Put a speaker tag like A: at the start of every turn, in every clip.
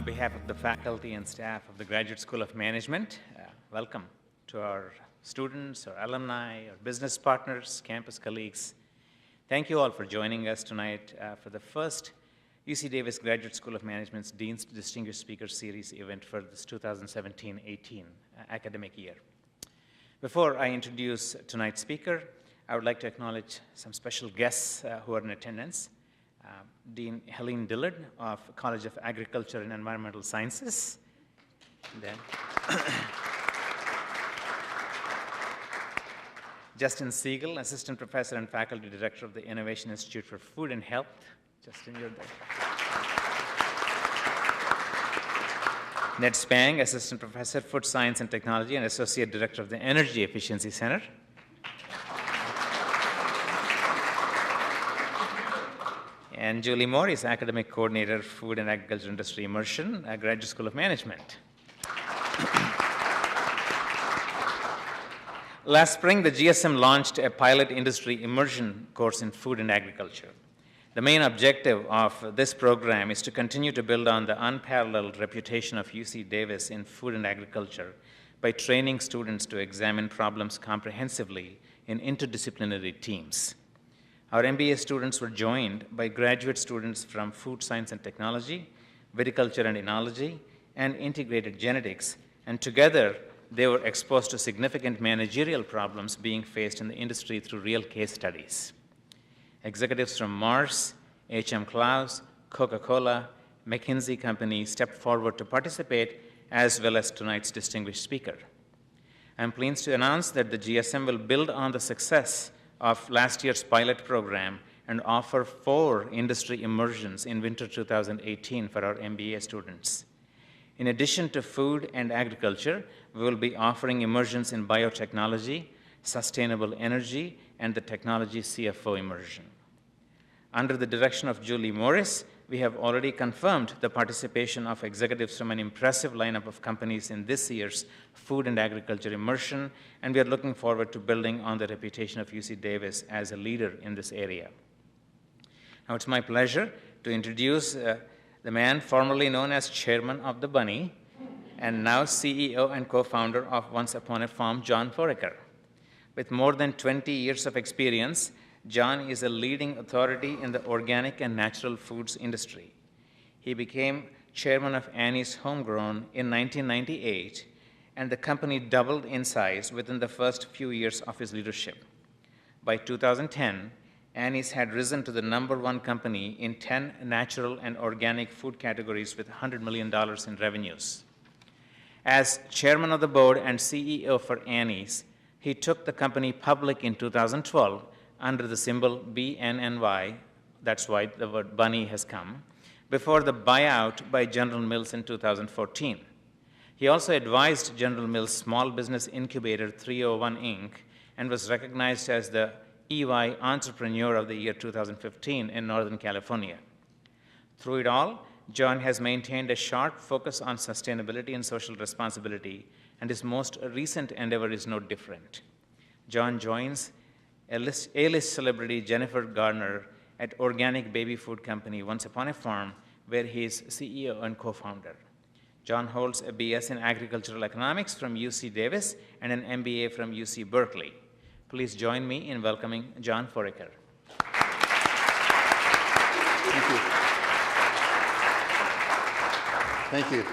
A: On behalf of the faculty and staff of the Graduate School of Management, welcome to our students, our alumni, our business partners, campus colleagues. Thank you all for joining us tonight for the first UC Davis Graduate School of Management's Dean's Distinguished Speaker Series event for this 2017-18 academic year. Before I introduce tonight's speaker, I would like to acknowledge some special guests who are in attendance. Dean Helene Dillard of College of Agriculture and Environmental Sciences. Then Justin Siegel, Assistant Professor and Faculty Director of the Innovation Institute for Food and Health. Justin, you're there. Ned Spang, Assistant Professor, Food Science and Technology and Associate Director of the Energy Efficiency Center. And Julie Morris, Academic Coordinator, Food and Agriculture Industry Immersion, Graduate School of Management. Last spring, the GSM launched a pilot industry immersion course in food and agriculture. The main objective of this program is to continue to build on the unparalleled reputation of UC Davis in food and agriculture by training students to examine problems comprehensively in interdisciplinary teams. Our MBA students were joined by graduate students from Food Science and Technology, Viticulture and Enology, and Integrated Genetics, and together they were exposed to significant managerial problems being faced in the industry through real case studies. Executives from Mars, H.M. Claus, Coca-Cola, McKinsey Company stepped forward to participate, as well as tonight's distinguished speaker. I'm pleased to announce that the GSM will build on the success of last year's pilot program and offer 4 industry immersions in winter 2018 for our MBA students. In addition to food and agriculture, we will be offering immersions in biotechnology, sustainable energy, and the technology CFO immersion. Under the direction of Julie Morris, we have already confirmed the participation of executives from an impressive lineup of companies in this year's food and agriculture immersion, and we are looking forward to building on the reputation of UC Davis as a leader in this area. Now it's my pleasure to introduce the man formerly known as Chairman of the Bunny, and now CEO and co-founder of Once Upon a Farm, John Foraker. With more than 20 years of experience, John is a leading authority in the organic and natural foods industry. He became chairman of Annie's Homegrown in 1998, and the company doubled in size within the first few years of his leadership. By 2010, Annie's had risen to the #1 company in 10 natural and organic food categories with $100 million in revenues. As chairman of the board and CEO for Annie's, he took the company public in 2012 under the symbol BNNY, that's why the word bunny has come, before the buyout by General Mills in 2014. He also advised General Mills' Small Business Incubator 301 Inc. and was recognized as the EY Entrepreneur of the Year 2015 in Northern California. Through it all, John has maintained a sharp focus on sustainability and social responsibility, and his most recent endeavor is no different. John joins A-list celebrity Jennifer Garner at organic baby food company Once Upon a Farm, where he is CEO and co-founder. John holds a BS in Agricultural Economics from UC Davis and an MBA from UC Berkeley. Please join me in welcoming John Foraker.
B: Thank you. Thank you.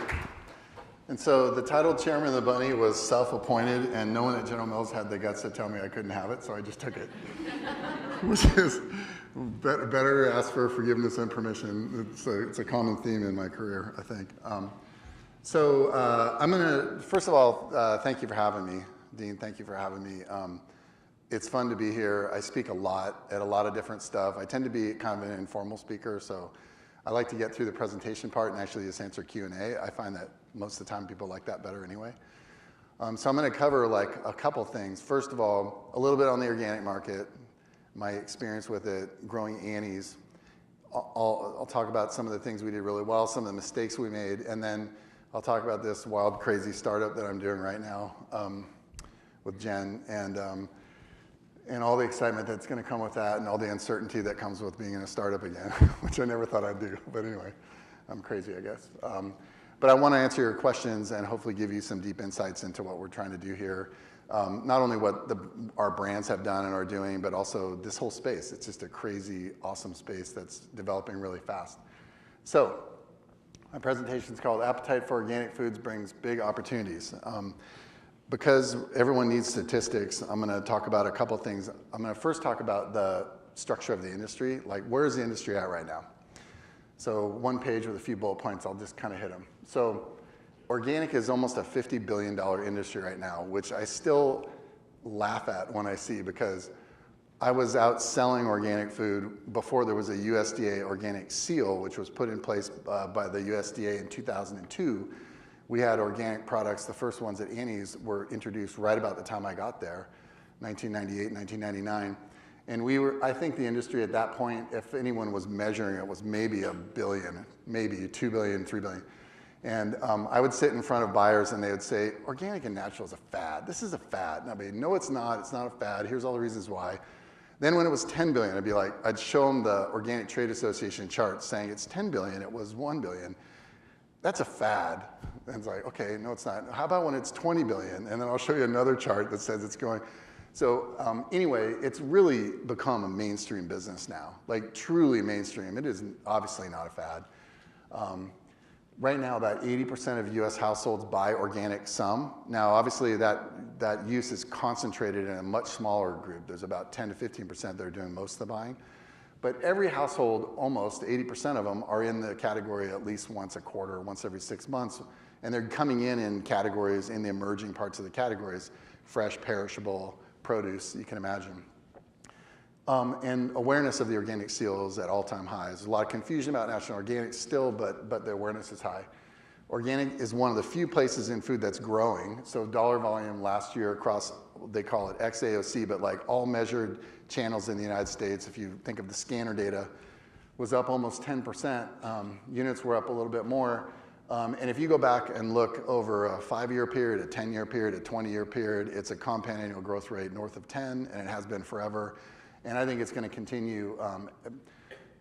B: And so the title Chairman of the Bunny was self-appointed, and no one at General Mills had the guts to tell me I couldn't have it, so I just took it. Which is better ask for forgiveness and permission. It's a common theme in my career, I think. I'm gonna, first of all, thank you for having me. Dean, thank you for having me. It's fun to be here. I speak a lot at a lot of different stuff. I tend to be kind of an informal speaker, so I like to get through the presentation part and actually just answer Q&A. I find that most of the time people like that better anyway. So I'm going to cover like a couple things. First of all, a little bit on the organic market, my experience with it, growing Annie's. I'll talk about some of the things we did really well, some of the mistakes we made, and then I'll talk about this wild, crazy startup that I'm doing right now with Jen, and all the excitement that's going to come with that, and all the uncertainty that comes with being in a startup again, which I never thought I'd do. But anyway, I'm crazy, I guess. But I want to answer your questions and hopefully give you some deep insights into what we're trying to do here. Not only what our brands have done and are doing, but also this whole space. It's just a crazy, awesome space that's developing really fast. So my presentation is called Appetite for Organic Foods Brings Big Opportunities. Because everyone needs statistics, I'm going to talk about a couple things. I'm going to first talk about the structure of the industry, like where is the industry at right now? So one page with a few bullet points, I'll just kind of hit them. So organic is almost a $50 billion industry right now, which I still laugh at when I see, because I was out selling organic food before there was a USDA organic seal, which was put in place by the USDA in 2002. We had organic products. The first ones at Annie's were introduced right about the time I got there, 1998, 1999. And we were, I think the industry at that point, if anyone was measuring it, was maybe $1 billion, maybe $2 billion, $3 billion. And I would sit in front of buyers and they would say, organic and natural is a fad. This is a fad. And I'd be, no, it's not a fad. Here's all the reasons why. Then when it was 10 billion, I'd be like, I'd show them the Organic Trade Association chart saying it's 10 billion, it was 1 billion. That's a fad. And it's like, okay, no, it's not. How about when it's 20 billion? And then I'll show you another chart that says it's going. So anyway, it's really become a mainstream business now, like truly mainstream. It is obviously not a fad. Right now, about 80% of US households buy organic some. Now, obviously that use is concentrated in a much smaller group. There's about 10 to 15% that are doing most of the buying. But every household, almost 80% of them, are in the category at least once a quarter, once every 6 months. And they're coming in categories, in the emerging parts of the categories, fresh, perishable, produce, you can imagine. And awareness of the organic seal is at all-time highs. There's a lot of confusion about natural and organic still, but the awareness is high. Organic is one of the few places in food that's growing. So dollar volume last year across, they call it XAOC, but like all measured channels in the United States, if you think of the scanner data, was up almost 10%. Units were up a little bit more. And if you go back and look over a 5-year period, a 10-year period, a 20-year period, it's a compound annual growth rate north of 10, and it has been forever. And I think it's going to continue.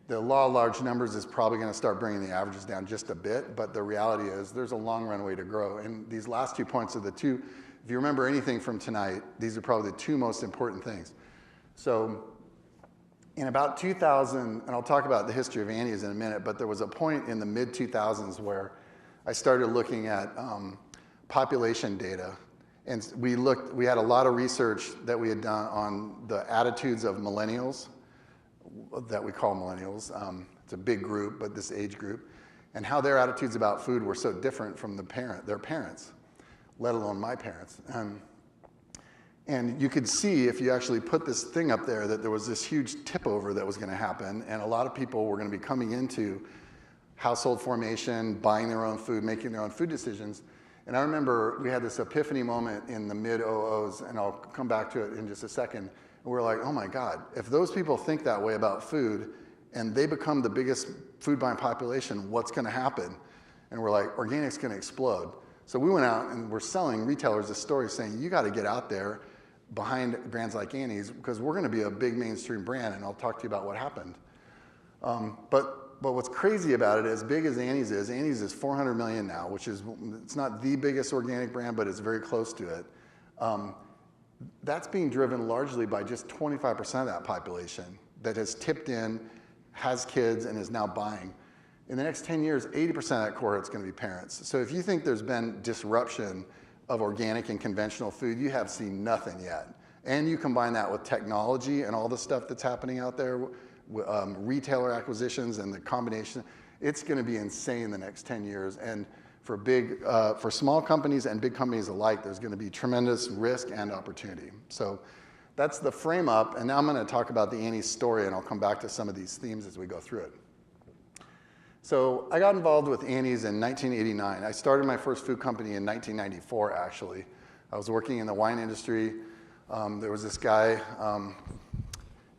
B: The law of large numbers is probably going to start bringing the averages down just a bit, but the reality is there's a long runway to grow. And these last 2 points are the two, if you remember anything from tonight, these are probably the 2 most important things. So in about 2000, and I'll talk about the history of Annie's in a minute, but there was a point in the mid-2000s where I started looking at population data. And we had a lot of research that we had done on the attitudes of millennials, that we call millennials. It's a big group, but this age group, and how their attitudes about food were so different from their parents, let alone my parents. And you could see, if you actually put this thing up there, that there was this huge tip over that was going to happen, and a lot of people were going to be coming into household formation, buying their own food, making their own food decisions. And I remember we had this epiphany moment in the mid-00s, and I'll come back to it in just a second. And we're like, oh my God, if those people think that way about food and they become the biggest food buying population, what's going to happen? And we're like, organic's going to explode. So we went out and we're selling retailers this story saying, you got to get out there behind brands like Annie's because we're going to be a big mainstream brand, and I'll talk to you about what happened. But what's crazy about it, as big as Annie's is 400 million now, which is, it's not the biggest organic brand, but it's very close to it. That's being driven largely by just 25% of that population that has tipped in, has kids, and is now buying. In the next 10 years, 80% of that cohort's going to be parents. So if you think there's been disruption of organic and conventional food, you have seen nothing yet. And you combine that with technology and all the stuff that's happening out there, retailer acquisitions and the combination, it's going to be insane the next 10 years. And for small companies and big companies alike, there's going to be tremendous risk and opportunity. So that's the frame up. And now I'm going to talk about the Annie's story, and I'll come back to some of these themes as we go through it. So I got involved with Annie's in 1989. I started my first food company in 1994, actually. I was working in the wine industry. There was this guy,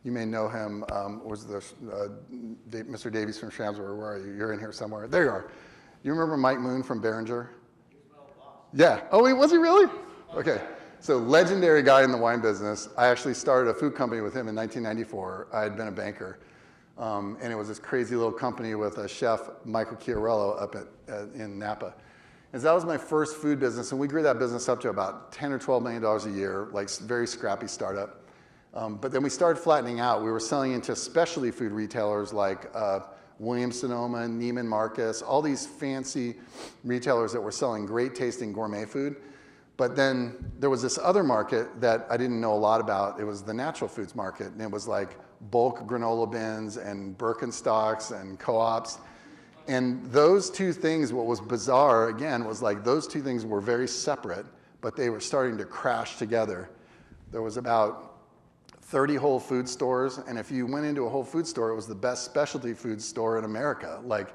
B: you may know him, Mr. Davies from Shamsburg. Where are you? You're in here somewhere. There you are. You remember Mike Moon from Behringer? Yeah. Oh, was he really? Okay. So legendary guy in the wine business. I actually started a food company with him in 1994. I had been a banker. And it was this crazy little company with a chef, Michael Chiarello, up in Napa. And so that was my first food business, and we grew that business up to about $10 or $12 million a year, like very scrappy startup. But then we started flattening out. We were selling into specialty food retailers like Williams-Sonoma, Neiman Marcus, all these fancy retailers that were selling great tasting gourmet food. But then there was this other market that I didn't know a lot about. It was the natural foods market, and it was like bulk granola bins and Birkenstocks and co-ops. And those two things, what was bizarre, again, was like those two things were very separate, but they were starting to crash together. There was about 30 Whole Food stores, and if you went into a Whole Food store, it was the best specialty food store in America. Like,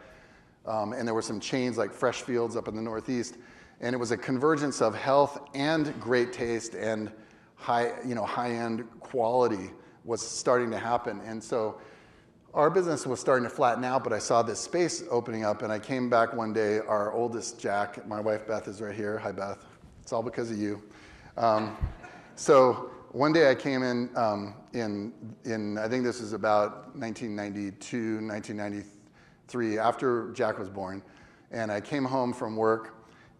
B: and there were some chains like Fresh Fields up in the Northeast, and it was a convergence of health and great taste and high-end quality was starting to happen. And so our business was starting to flatten out, but I saw this space opening up, and I came back one day. Our oldest, Jack, my wife Beth is right here. Hi, Beth. It's all because of you. So one day I came in, I think this is about 1992, 1993, after Jack was born, and I came home from work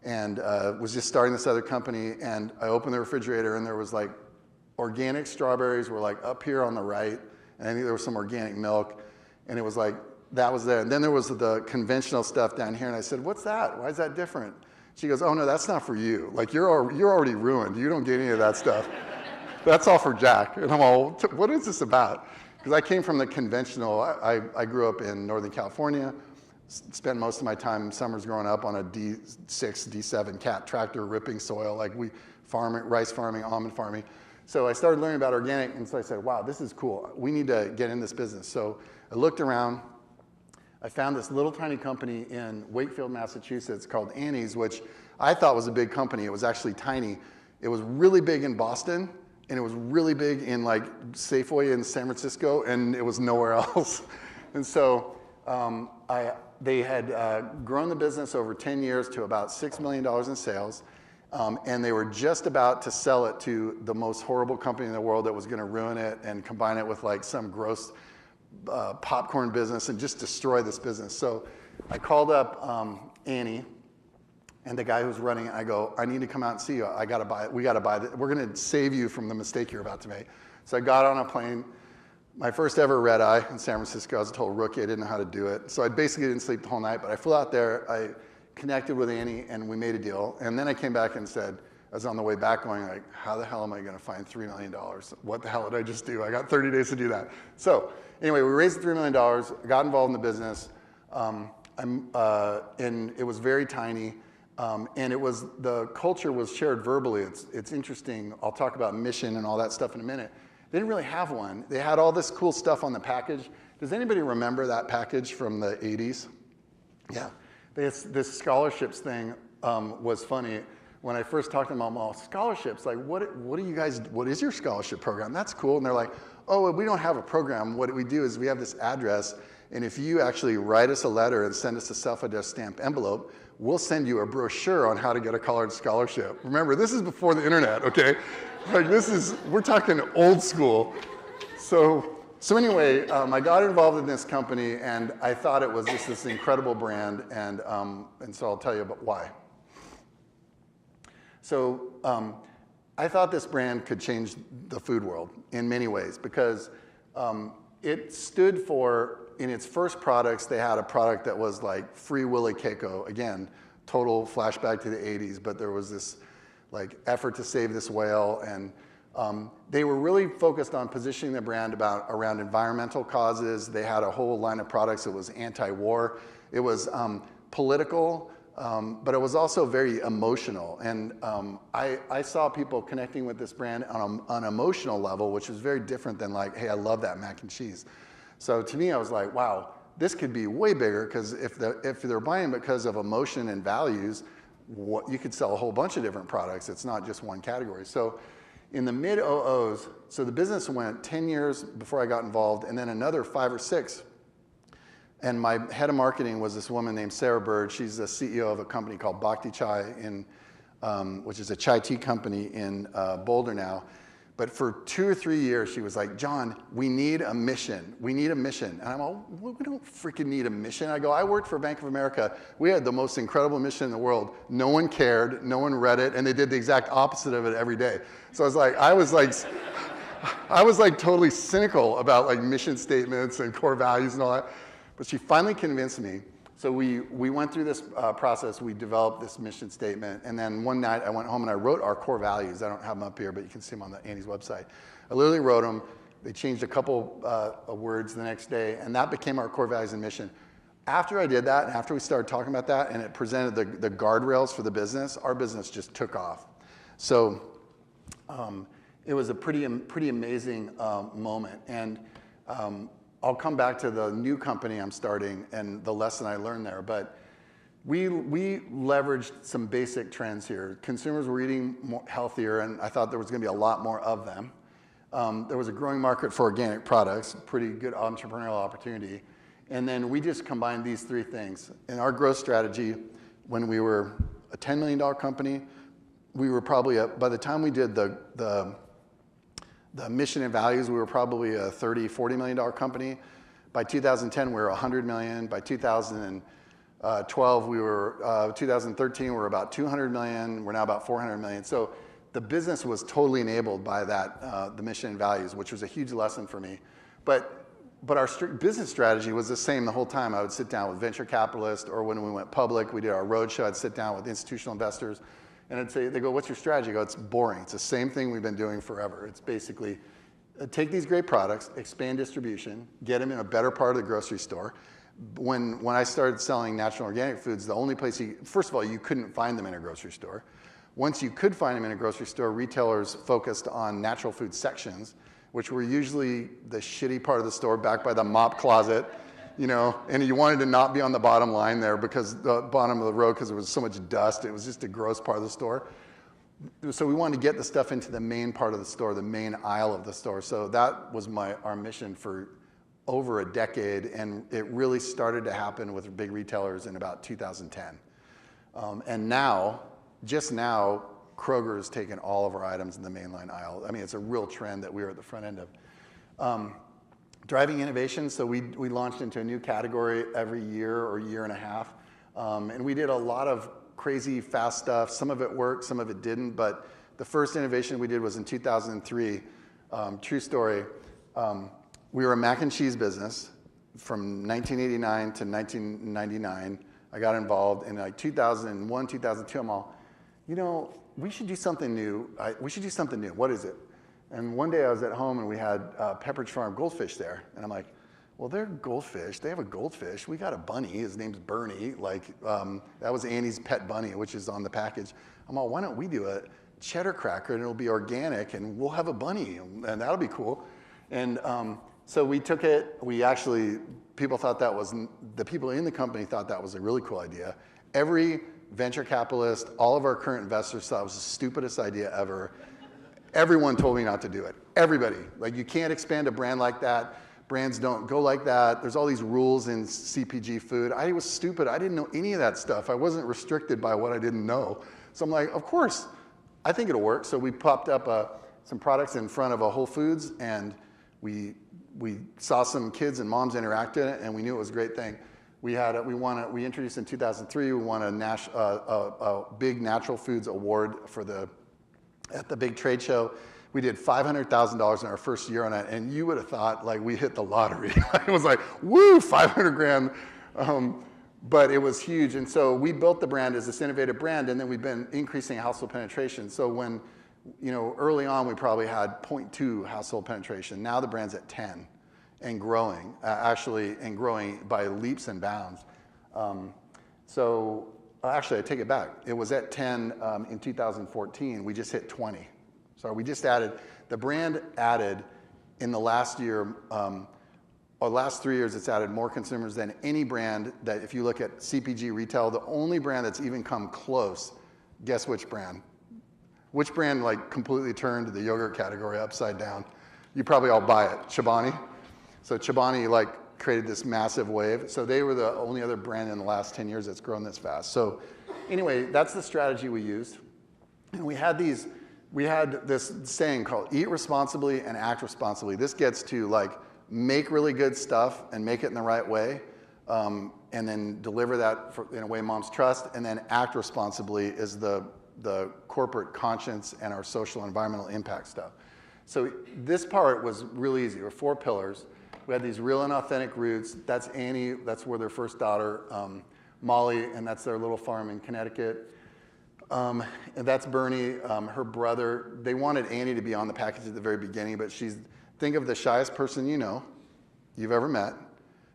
B: and was just starting this other company, and I opened the refrigerator, and there was like organic strawberries were like up here on the right, and I think there was some organic milk, and it was like, that was there. And then there was the conventional stuff down here, and I said, what's that? Why is that different? She goes, oh no, that's not for you. Like, you're already ruined. You don't get any of that stuff. That's all for Jack. And I'm all, what is this about? Because I came from the conventional, I grew up in Northern California, spent most of my time summers growing up on a D6, D7 cat tractor ripping soil, like rice farming, almond farming. So I started learning about organic, and so I said, wow, this is cool. We need to get in this business. So I looked around. I found this little tiny company in Wakefield, Massachusetts called Annies, which I thought was a big company. It was actually tiny. It was really big in Boston, and it was really big in like Safeway in San Francisco, and it was nowhere else. And so they had grown the business over 10 years to about $6 million in sales. And they were just about to sell it to the most horrible company in the world that was going to ruin it and combine it with like some gross popcorn business and just destroy this business. So I called up Annie and the guy who's running it. I go, I need to come out and see you. We got to buy it. We're going to save you from the mistake you're about to make. So I got on a plane. My first ever red eye in San Francisco. I was a total rookie. I didn't know how to do it. So I basically didn't sleep the whole night, but I flew out there. I connected with Annie, and we made a deal. And then I came back and said, I was on the way back going like, how the hell am I going to find $3 million? What the hell did I just do? I got 30 days to do that. So anyway, we raised $3 million, got involved in the business, and it was very tiny. And the culture was shared verbally. It's interesting. I'll talk about mission and all that stuff in a minute. They didn't really have one. They had all this cool stuff on the package. Does anybody remember that package from the 80s? Yeah. This scholarships thing was funny. When I first talked to them, I'm all, scholarships, like what is your scholarship program? That's cool. And they're like, oh, we don't have a program. What we do is we have this address, and if you actually write us a letter and send us a self-addressed stamped envelope, we'll send you a brochure on how to get a college scholarship. Remember, this is before the internet, okay? Like we're talking old school. So anyway, I got involved in this company, and I thought it was just this incredible brand, and so I'll tell you about why. So I thought this brand could change the food world in many ways, because it stood for, in its first products, they had a product that was like Free Willy Keiko. Again, total flashback to the 80s, but there was this like effort to save this whale, and they were really focused on positioning the brand around environmental causes. They had a whole line of products that was anti-war. It was political, but it was also very emotional. And I saw people connecting with this brand on an emotional level, which was very different than like, hey, I love that mac and cheese. So to me, I was like, wow, this could be way bigger, because if they're buying because of emotion and values, you could sell a whole bunch of different products. It's not just one category. So in the mid-00s, so the business went 10 years before I got involved, and then another 5 or 6. And my head of marketing was this woman named Sarah Bird. She's the CEO of a company called Bhakti Chai, which is a chai tea company in Boulder now. But for 2 or 3 years, she was like, John, we need a mission. We need a mission. And I'm all, well, we don't freaking need a mission. I go, I worked for Bank of America. We had the most incredible mission in the world. No one cared. No one read it. And they did the exact opposite of it every day. So I was like totally cynical about like mission statements and core values and all that. But she finally convinced me. So we went through this process. We developed this mission statement. And then one night I went home and I wrote our core values. I don't have them up here, but you can see them on the Annie's website. I literally wrote them. They changed a couple of words the next day, and that became our core values and mission. After I did that, after we started talking about that, and it presented the guardrails for the business, our business just took off. So it was a pretty amazing moment. And I'll come back to the new company I'm starting and the lesson I learned there. But we leveraged some basic trends here. Consumers were eating more healthier, and I thought there was going to be a lot more of them. There was a growing market for organic products, pretty good entrepreneurial opportunity. And then we just combined these three things. In our growth strategy, when we were a $10 million company, we were probably, by the time we did the mission and values, we were probably a $30, $40 million company. By 2010, we were $100 million. By 2012, 2013, we were about $200 million. We're now about $400 million. So the business was totally enabled by that, the mission and values, which was a huge lesson for me. But our business strategy was the same the whole time. I would sit down with venture capitalists, or when we went public, we did our roadshow, I'd sit down with institutional investors. And I'd say, they go, what's your strategy? I go, it's boring. It's the same thing we've been doing forever. It's basically take these great products, expand distribution, get them in a better part of the grocery store. When I started selling natural and organic foods, the only place first of all, you couldn't find them in a grocery store. Once you could find them in a grocery store, retailers focused on natural food sections, which were usually the shitty part of the store back by the mop closet. You know, and you wanted to not be on the bottom line there because the bottom of the row, because there was so much dust. It was just a gross part of the store. So we wanted to get the stuff into the main part of the store, the main aisle of the store. So that was our mission for over a decade, and it really started to happen with big retailers in about 2010. And now, just now, Kroger has taken all of our items in the mainline aisle. I mean, it's a real trend that we are at the front end of. Driving innovation, so we launched into a new category every year or year and a half. And we did a lot of crazy fast stuff. Some of it worked, some of it didn't. But the first innovation we did was in 2003. True story. We were a mac and cheese business from 1989 to 1999. I got involved in like 2001, 2002. I'm all, you know, we should do something new. We should do something new. What is it? And one day I was at home and we had Pepperidge Farm goldfish there. And I'm like, well, they're goldfish. They have a goldfish. We got a bunny. His name's Bernie. Like, that was Annie's pet bunny, which is on the package. I'm all, why don't we do a cheddar cracker and it'll be organic and we'll have a bunny and that'll be cool. And so we took it. We actually, people in the company thought that was a really cool idea. Every venture capitalist, all of our current investors thought it was the stupidest idea ever. Everyone told me not to do it. Everybody. Like, you can't expand a brand like that. Brands don't go like that. There's all these rules in CPG food. I was stupid. I didn't know any of that stuff. I wasn't restricted by what I didn't know. So I'm like, of course, I think it'll work. So we popped up some products in front of a Whole Foods, and we saw some kids and moms interact in it, and we knew it was a great thing. We introduced in 2003. We won a big natural foods award at the big trade show. We did $500,000 in our first year on it, and you would have thought like we hit the lottery. It was like, woo, 500 grand. But it was huge, and so we built the brand as this innovative brand, and then we've been increasing household penetration. So when, early on we probably had 0.2 household penetration. Now the brand's at 10 and growing, and growing by leaps and bounds. Actually, I take it back. It was at 10 in 2014. We just hit 20. So we just the brand added in the last year, or last 3 years, it's added more consumers than any brand that, if you look at CPG retail, the only brand that's even come close, guess which brand? Which brand like completely turned the yogurt category upside down? You probably all buy it, Chobani. So Chobani created this massive wave. So they were the only other brand in the last 10 years that's grown this fast. So anyway, that's the strategy we used. And we had these we had this saying called eat responsibly and act responsibly. This gets to like make really good stuff and make it in the right way, and then deliver that in a way moms trust, and then act responsibly is the corporate conscience and our social and environmental impact stuff. So this part was really easy. There were 4 pillars. We had these real and authentic roots. That's Annie, that's where their first daughter, Molly, and that's their little farm in Connecticut. And that's Bernie, her brother. They wanted Annie to be on the package at the very beginning, but think of the shyest person you've ever met.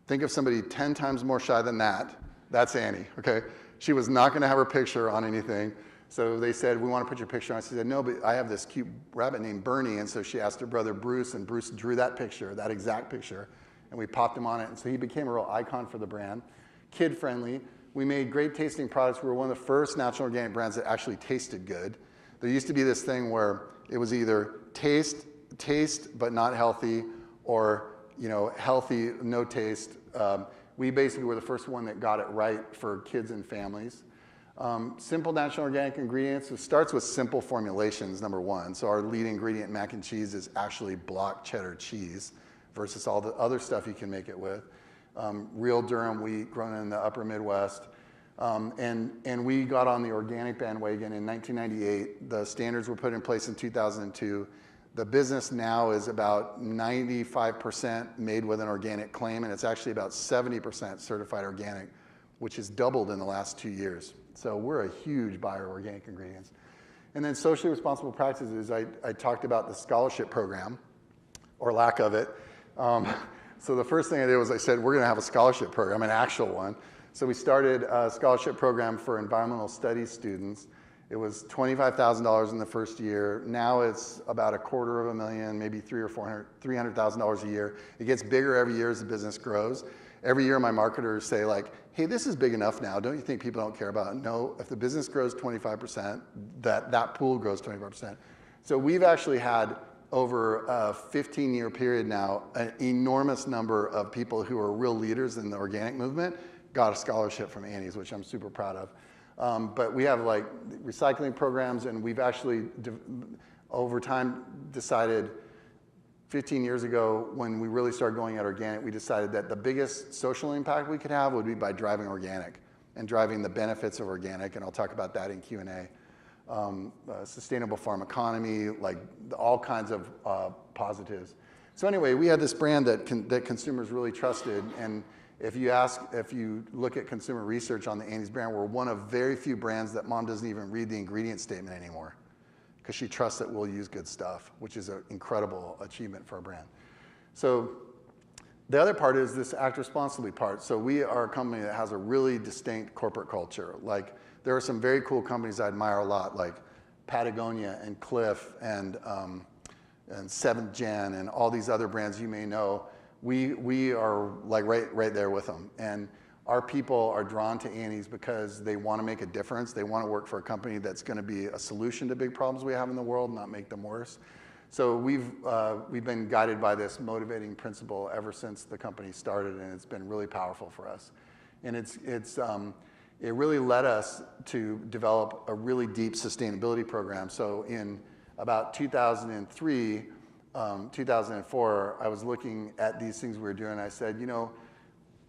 B: Think of somebody 10 times more shy than that. That's Annie, okay? She was not gonna have her picture on anything. So they said, we want to put your picture on. She said, no, but I have this cute rabbit named Bernie. And so she asked her brother Bruce, and Bruce drew that picture, that exact picture, and we popped him on it. And so he became a real icon for the brand. Kid friendly. We made great tasting products. We were one of the first natural organic brands that actually tasted good. There used to be this thing where it was either taste but not healthy, or healthy, no taste. We basically were the first one that got it right for kids and families. Simple natural organic ingredients. It starts with simple formulations, number 1. So our lead ingredient in mac and cheese is actually block cheddar cheese versus all the other stuff you can make it with. Real Durham wheat grown in the upper Midwest. And we got on the organic bandwagon in 1998. The standards were put in place in 2002. The business now is about 95% made with an organic claim, and it's actually about 70% certified organic, which has doubled in the last 2 years. So we're a huge buyer of organic ingredients. And then socially responsible practices, I talked about the scholarship program, or lack of it. So the first thing I did was I said, we're gonna have a scholarship program, an actual one. So we started a scholarship program for environmental studies students. It was $25,000 in the first year. Now it's about $250,000, maybe $300,000 a year. It gets bigger every year as the business grows. Every year my marketers say like, hey, this is big enough now. Don't you think people don't care about it? No, if the business grows 25%, that pool grows 25%. So we've actually had over a 15-year period now, an enormous number of people who are real leaders in the organic movement got a scholarship from Annie's, which I'm super proud of. But we have like recycling programs, and we've actually, over time, decided 15 years ago, when we really started going at organic, we decided that the biggest social impact we could have would be by driving organic and driving the benefits of organic, and I'll talk about that in Q&A. Sustainable farm economy, like all kinds of positives. So anyway, we had this brand that consumers really trusted, and if you look at consumer research on the Annie's brand, we're one of very few brands that mom doesn't even read the ingredient statement anymore, because she trusts that we'll use good stuff, which is an incredible achievement for a brand. So the other part is this act responsibly part. So we are a company that has a really distinct corporate culture. Like there are some very cool companies I admire a lot, like Patagonia and Cliff and Seventh Gen and all these other brands you may know. We are like right there with them. And our people are drawn to Annie's because they want to make a difference. They want to work for a company that's going to be a solution to big problems we have in the world, not make them worse. So we've been guided by this motivating principle ever since the company started, and it's been really powerful for us. And it really led us to develop a really deep sustainability program. So in about 2003, 2004, I was looking at these things we were doing, and I said,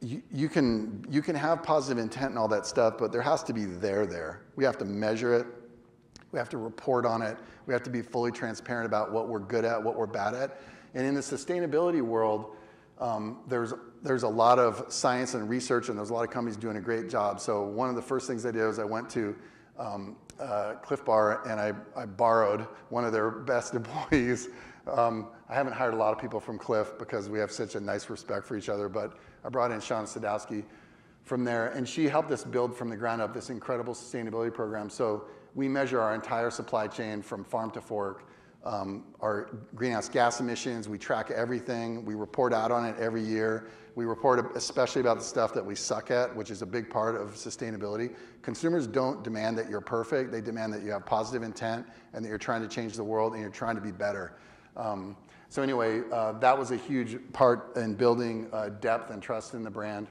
B: you can have positive intent and all that stuff, but there has to be there. We have to measure it. We have to report on it. We have to be fully transparent about what we're good at, what we're bad at. And in the sustainability world, there's a lot of science and research, and there's a lot of companies doing a great job. So one of the first things I did was I went to Cliff Bar, and I borrowed one of their best employees. I haven't hired a lot of people from Cliff because we have such a nice respect for each other, but I brought in Sean Sadowski from there, and she helped us build from the ground up this incredible sustainability program. So we measure our entire supply chain from farm to fork, our greenhouse gas emissions. We track everything. We report out on it every year. We report especially about the stuff that we suck at, which is a big part of sustainability. Consumers don't demand that you're perfect. They demand that you have positive intent and that you're trying to change the world and you're trying to be better. So anyway, that was a huge part in building depth and trust in the brand.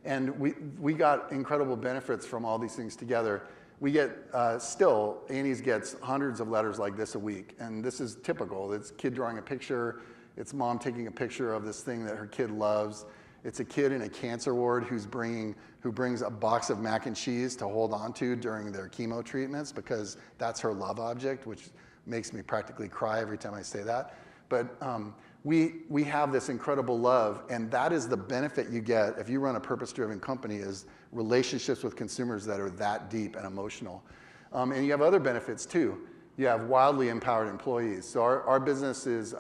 B: And we got incredible benefits from all these things together. we get, still, Annie's gets hundreds of letters like this a week, and this is typical. It's kid drawing a picture, it's mom taking a picture of this thing that her kid loves. It's a kid in a cancer ward who brings a box of mac and cheese to hold on to during their chemo treatments because that's her love object, which makes me practically cry every time I say that. But we have this incredible love, and that is the benefit you get if you run a purpose-driven company, is relationships with consumers that are that deep and emotional. And you have other benefits too. You have wildly empowered employees. So our business is,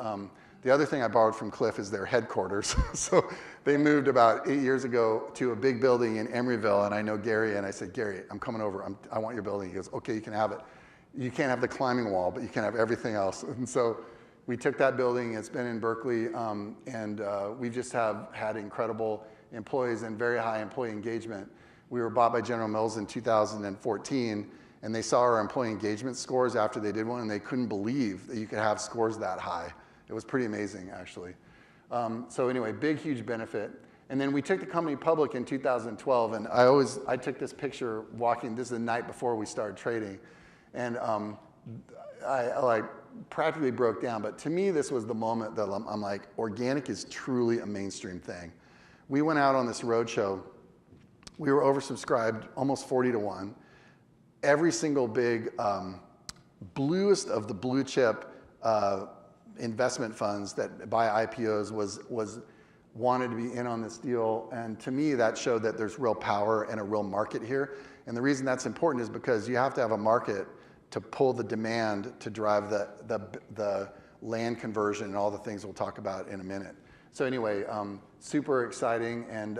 B: the other thing I borrowed from Cliff is their headquarters. So they moved about 8 years ago to a big building in Emeryville, and I know Gary, and I said, Gary, I'm coming over, I want your building. He goes, okay, you can have it. You can't have the climbing wall, but you can have everything else. And so we took that building, it's been in Berkeley, and we just have had incredible employees and very high employee engagement. We were bought by General Mills in 2014, and they saw our employee engagement scores after they did one, and they couldn't believe that you could have scores that high. It was pretty amazing, actually. So anyway, big, huge benefit. And then we took the company public in 2012, and I took this picture walking, this is the night before we started trading, and I like practically broke down, but to me this was the moment that I'm like, organic is truly a mainstream thing. We went out on this roadshow, we were oversubscribed almost 40 to 1. Every single big bluest of the blue chip investment funds that buy IPOs wanted to be in on this deal, and to me that showed that there's real power and a real market here. And the reason that's important is because you have to have a market to pull the demand to drive the land conversion and all the things we'll talk about in a minute. So anyway, super exciting, and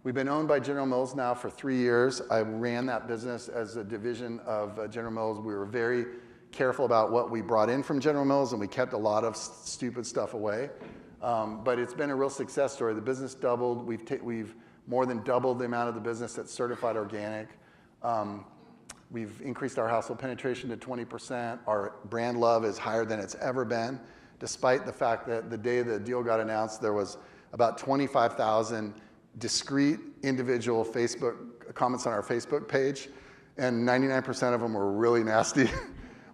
B: we've been owned by General Mills now for 3 years. I ran that business as a division of General Mills. We were very careful about what we brought in from General Mills, and we kept a lot of stupid stuff away. But it's been a real success story. The business doubled. We've more than doubled the amount of the business that's certified organic. We've increased our household penetration to 20%. Our brand love is higher than it's ever been, despite the fact that the day the deal got announced, there was about 25,000 discrete individual Facebook comments on our Facebook page, and 99% of them were really nasty.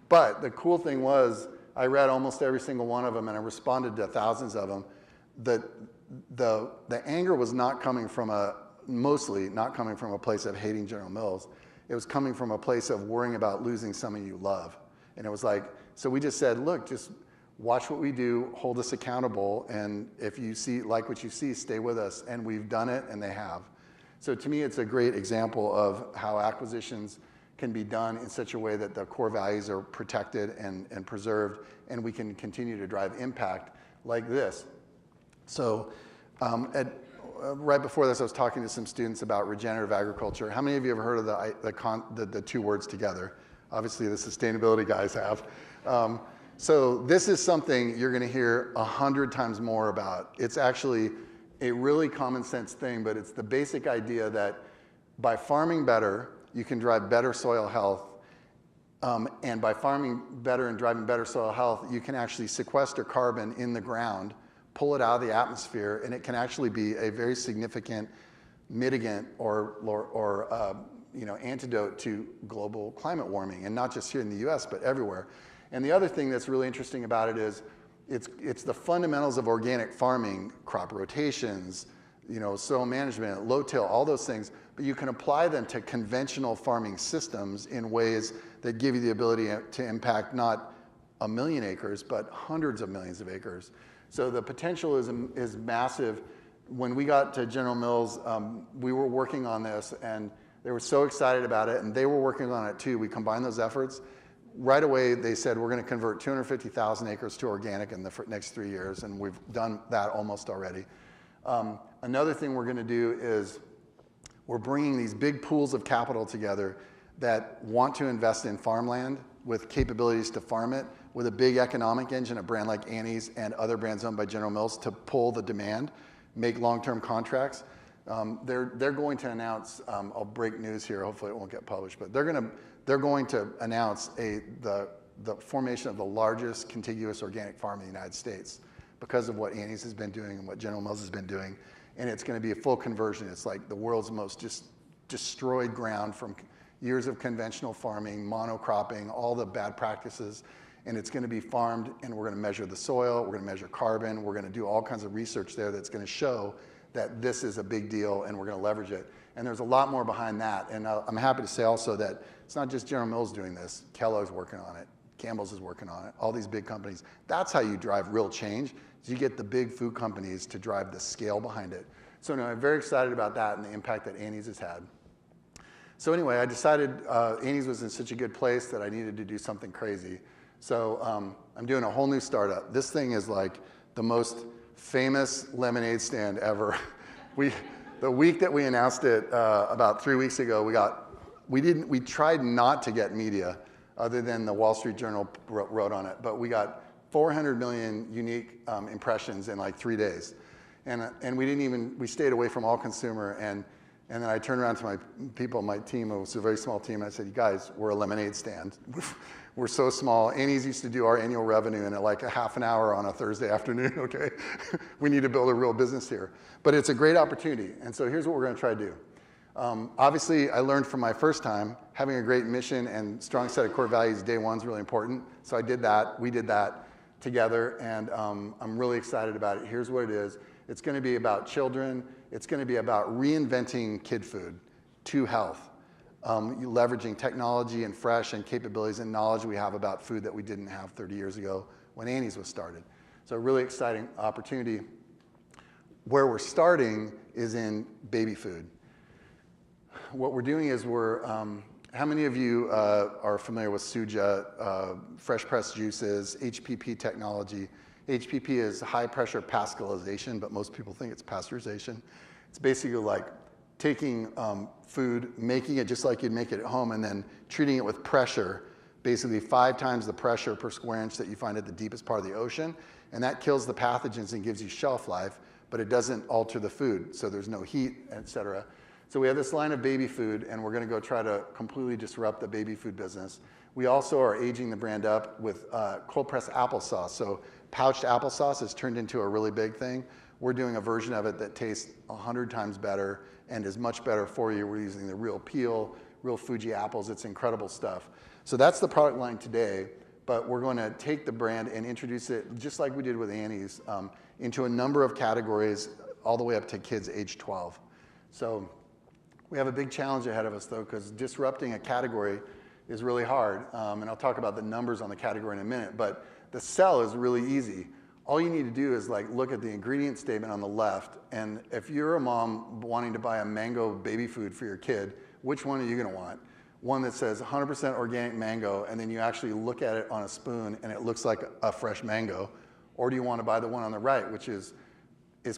B: But the cool thing was, I read almost every single one of them, and I responded to thousands of them. The anger was mostly not coming from a place of hating General Mills. It was coming from a place of worrying about losing someone you love. And it was like, so we just said, look, just watch what we do, hold us accountable, and if you like what you see, stay with us. And we've done it, and they have. So to me, it's a great example of how acquisitions can be done in such a way that the core values are protected and preserved, and we can continue to drive impact like this. So right before this, I was talking to some students about regenerative agriculture. How many of you have heard of the two words together? Obviously, the sustainability guys have. So this is something you're going to hear 100 times more about. It's actually a really common sense thing, but it's the basic idea that by farming better, you can drive better soil health. And by farming better and driving better soil health, you can actually sequester carbon in the ground, pull it out of the atmosphere, and it can actually be a very significant mitigant or antidote to global climate warming, and not just here in the US, but everywhere. And the other thing that's really interesting about it is it's the fundamentals of organic farming, crop rotations, soil management, low-till, all those things, but you can apply them to conventional farming systems in ways that give you the ability to impact not 1 million acres, but hundreds of millions of acres. So the potential is massive. When we got to General Mills, we were working on this, and they were so excited about it, and they were working on it too. We combined those efforts. Right away, they said, we're going to convert 250,000 acres to organic in the next 3 years, and we've done that almost already. Another thing we're going to do is we're bringing these big pools of capital together that want to invest in farmland with capabilities to farm it, with a big economic engine, a brand like Annie's and other brands owned by General Mills to pull the demand, make long-term contracts. They're going to announce, I'll break news here, hopefully it won't get published, but they're going to announce the formation of the largest contiguous organic farm in the United States because of what Annie's has been doing and what General Mills has been doing. And it's going to be a full conversion. It's like the world's most just destroyed ground from years of conventional farming, monocropping, all the bad practices, and it's going to be farmed, and we're going to measure the soil, we're going to measure carbon, we're going to do all kinds of research there that's going to show that this is a big deal, and we're going to leverage it. And there's a lot more behind that, and I'm happy to say also that it's not just General Mills doing this. Kellogg's working on it. Campbell's is working on it. All these big companies. That's how you drive real change, is you get the big food companies to drive the scale behind it. So no, I'm very excited about that and the impact that Annie's has had. So anyway, I decided Annie's was in such a good place that I needed to do something crazy. So I'm doing a whole new startup. This thing is like the most famous lemonade stand ever. The week that we announced it, about 3 weeks ago, we tried not to get media other than the Wall Street Journal wrote on it, but we got 400 million unique impressions in like 3 days. And we stayed away from all consumer, and then I turned around to my people, my team, it was a very small team, and I said, you guys, we're a lemonade stand. We're so small. Annie's used to do our annual revenue in like a half an hour on a Thursday afternoon, okay? We need to build a real business here. But it's a great opportunity, and so here's what we're gonna try to do. Obviously, I learned from my first time, having a great mission and strong set of core values day one is really important. So I did that, we did that together, and I'm really excited about it. Here's what it is. It's gonna be about children. It's gonna be about reinventing kid food to health. Leveraging technology and fresh and capabilities and knowledge we have about food that we didn't have 30 years ago when Annie's was started. So a really exciting opportunity. Where we're starting is in baby food. What we're doing is how many of you are familiar with Suja, fresh pressed juices, HPP technology? HPP is high pressure pascalization, but most people think it's pasteurization. It's basically like taking food, making it just like you'd make it at home, and then treating it with pressure, basically 5 times the pressure per square inch that you find at the deepest part of the ocean. And that kills the pathogens and gives you shelf life, but it doesn't alter the food, so there's no heat, et cetera. So we have this line of baby food, and we're gonna go try to completely disrupt the baby food business. We also are aging the brand up with cold pressed applesauce. So pouched applesauce has turned into a really big thing. We're doing a version of it that tastes 100 times better and is much better for you. We're using the real peel, real Fuji apples. It's incredible stuff. So that's the product line today, but we're going to take the brand and introduce it, just like we did with Annie's, into a number of categories all the way up to kids age 12. So we have a big challenge ahead of us, though, because disrupting a category is really hard. And I'll talk about the numbers on the category in a minute, but the sell is really easy. All you need to do is like look at the ingredient statement on the left, and if you're a mom wanting to buy a mango baby food for your kid, which one are you gonna want? One that says 100% organic mango, and then you actually look at it on a spoon and it looks like a fresh mango, or do you want to buy the one on the right, which is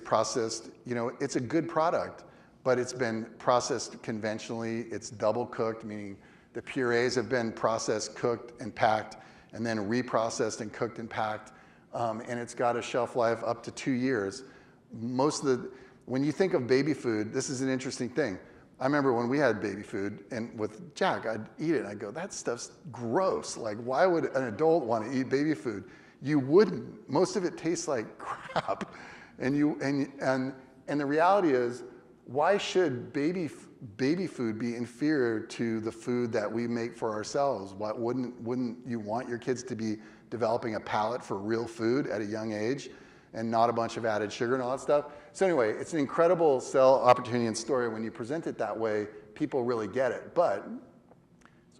B: processed? You know, it's a good product, but it's been processed conventionally. It's double cooked, meaning the purees have been processed, cooked, and packed, and then reprocessed and cooked and packed. And it's got a shelf life up to 2 years. When you think of baby food, this is an interesting thing. I remember when we had baby food, and with Jack, I'd eat it, and I'd go, that stuff's gross. Like, why would an adult want to eat baby food? You wouldn't. Most of it tastes like crap. And the reality is, why should baby food be inferior to the food that we make for ourselves? Why wouldn't you want your kids to be developing a palate for real food at a young age and not a bunch of added sugar and all that stuff? So anyway, it's an incredible sell opportunity and story. When you present it that way, people really get it. But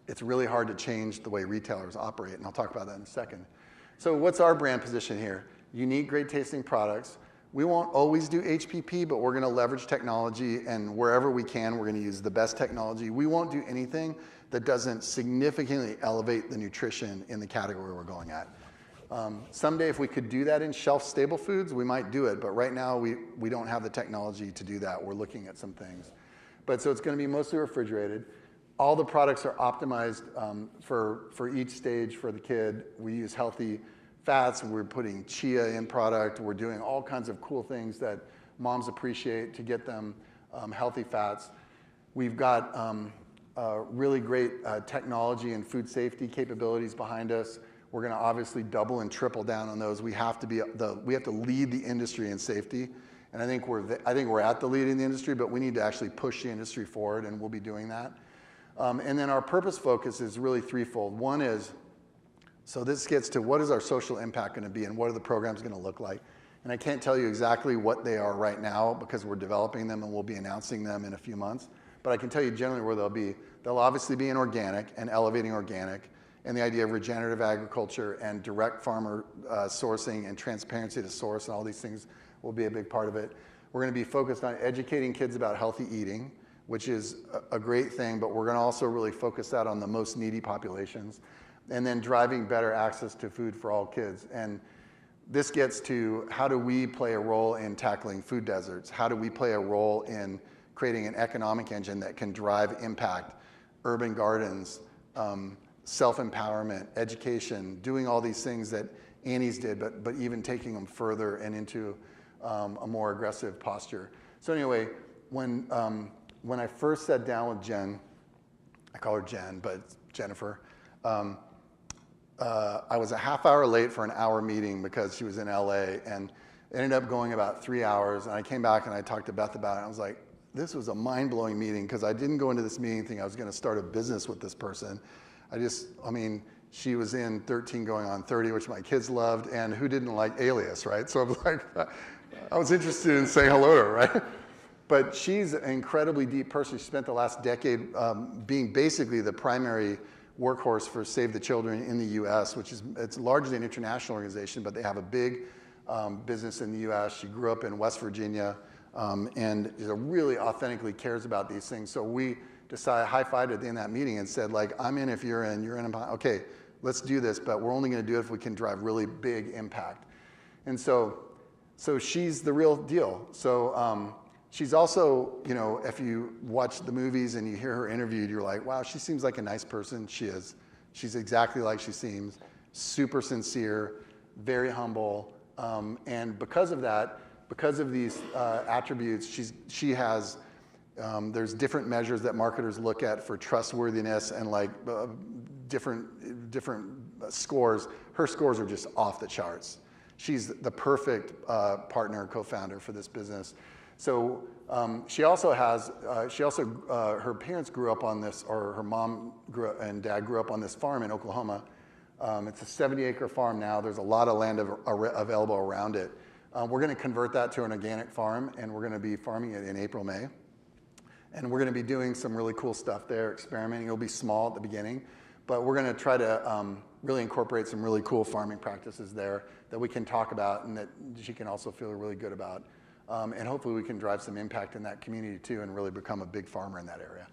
B: it's really hard to change the way retailers operate, and I'll talk about that in a second. So what's our brand position here? Unique, great tasting products. We won't always do HPP, but we're gonna leverage technology, and wherever we can, we're gonna use the best technology. We won't do anything that doesn't significantly elevate the nutrition in the category we're going at. Someday, if we could do that in shelf-stable foods, we might do it, but right now, we don't have the technology to do that. We're looking at some things. But so it's gonna be mostly refrigerated. All the products are optimized for each stage for the kid. We use healthy fats, we're putting chia in product, we're doing all kinds of cool things that moms appreciate to get them healthy fats. We've got really great technology and food safety capabilities behind us. We're gonna obviously double and triple down on those. We have to lead the industry in safety, and I think we're at the lead in the industry, but we need to actually push the industry forward, and we'll be doing that. And then our purpose focus is really threefold. One is, so this gets to what is our social impact going to be and what are the programs going to look like. And I can't tell you exactly what they are right now because we're developing them and we'll be announcing them in a few months. But I can tell you generally where they'll be. They'll obviously be in organic and elevating organic, and the idea of regenerative agriculture and direct farmer sourcing and transparency to source and all these things will be a big part of it. We're going to be focused on educating kids about healthy eating, which is a great thing, but we're going to also really focus that on the most needy populations, and then driving better access to food for all kids. And this gets to how do we play a role in tackling food deserts? How do we play a role in creating an economic engine that can drive impact, urban gardens, self-empowerment, education, doing all these things that Annie's did, but even taking them further and into a more aggressive posture. So anyway, when I first sat down with Jen, I call her Jen, but it's Jennifer, I was a half hour late for an hour meeting because she was in LA, and it ended up going about 3 hours, and I came back and I talked to Beth about it, and I was like, this was a mind-blowing meeting because I didn't go into this meeting thinking I was going to start a business with this person. I mean, she was in 13 going on 30, which my kids loved, and who didn't like Alias, right? So I was like, I was interested in saying hello to her, right? But she's an incredibly deep person. She spent the last decade being basically the primary workhorse for Save the Children in the US, it's largely an international organization, but they have a big business in the US. She grew up in West Virginia and really authentically cares about these things. So we decided, high-fived at the end of that meeting and said, like, I'm in if you're in, okay, let's do this, but we're only gonna do it if we can drive really big impact. And so she's the real deal. So she's also, if you watch the movies and you hear her interviewed, you're like, wow, she seems like a nice person. She is. She's exactly like she seems, super sincere, very humble. And because of that, because of these attributes, she has, there's different measures that marketers look at for trustworthiness and like different scores. Her scores are just off the charts. She's the perfect partner, co-founder for this business. So she also has, her parents grew up on this, or her mom and dad grew up on this farm in Oklahoma. It's a 70-acre farm now. There's a lot of land available around it. We're going to convert that to an organic farm, and we're going to be farming it in April, May. And we're going to be doing some really cool stuff there, experimenting. It'll be small at the beginning, but we're going to try to really incorporate some really cool farming practices there that we can talk about and that she can also feel really good about. And hopefully we can drive some impact in that community too and really become a big farmer in that area.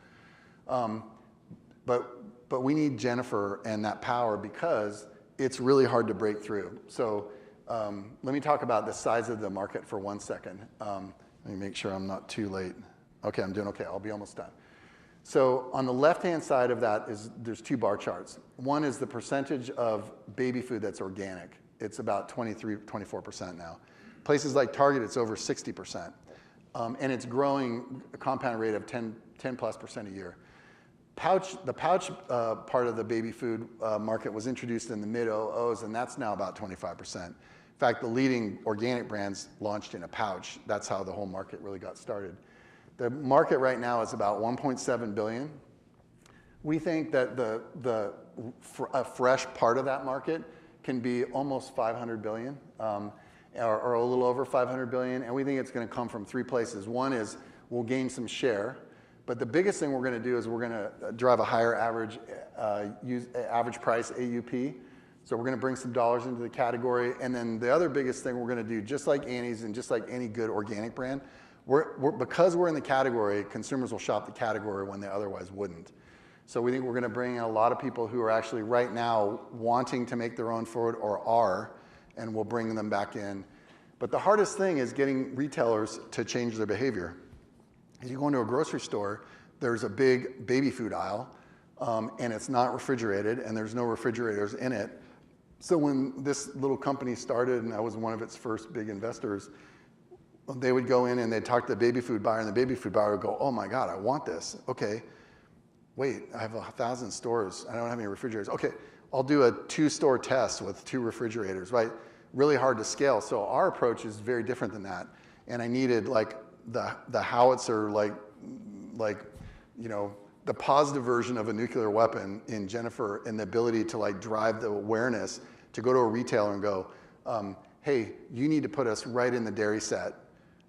B: But we need Jennifer and that power because it's really hard to break through. So let me talk about the size of the market for 1 second. Let me make sure I'm not too late. Okay, I'm doing okay. I'll be almost done. So on the left-hand side of that there's two bar charts. One is the percentage of baby food that's organic. It's about 24% now. Places like Target, it's over 60%. And it's growing a compound rate of 10+% a year. The pouch part of the baby food market was introduced in the mid-00s, and that's now about 25%. In fact, the leading organic brands launched in a pouch. That's how the whole market really got started. The market right now is about 1.7 billion. We think that a fresh part of that market can be almost 500 billion, or a little over 500 billion, and we think it's going to come from three places. One is we'll gain some share, but the biggest thing we're going to do is we're going to drive a higher average price AUP. So we're going to bring some dollars into the category, and then the other biggest thing we're going to do, just like Annie's and just like any good organic brand, because we're in the category, consumers will shop the category when they otherwise wouldn't. So we think we're going to bring in a lot of people who are actually right now wanting to make their own food or are, and we'll bring them back in. But the hardest thing is getting retailers to change their behavior. If you go into a grocery store, there's a big baby food aisle, and it's not refrigerated, and there's no refrigerators in it. So when this little company started, and I was one of its first big investors, they would go in and they'd talk to the baby food buyer, and the baby food buyer would go, oh my God, I want this. Okay, wait, I have 1,000 stores. I don't have any refrigerators. Okay, I'll do a 2-store test with 2 refrigerators, right? Really hard to scale. So our approach is very different than that. And I needed like the howitzer, like the positive version of a nuclear weapon in Jennifer, and the ability to like drive the awareness to go to a retailer and go, hey, you need to put us right in the dairy set.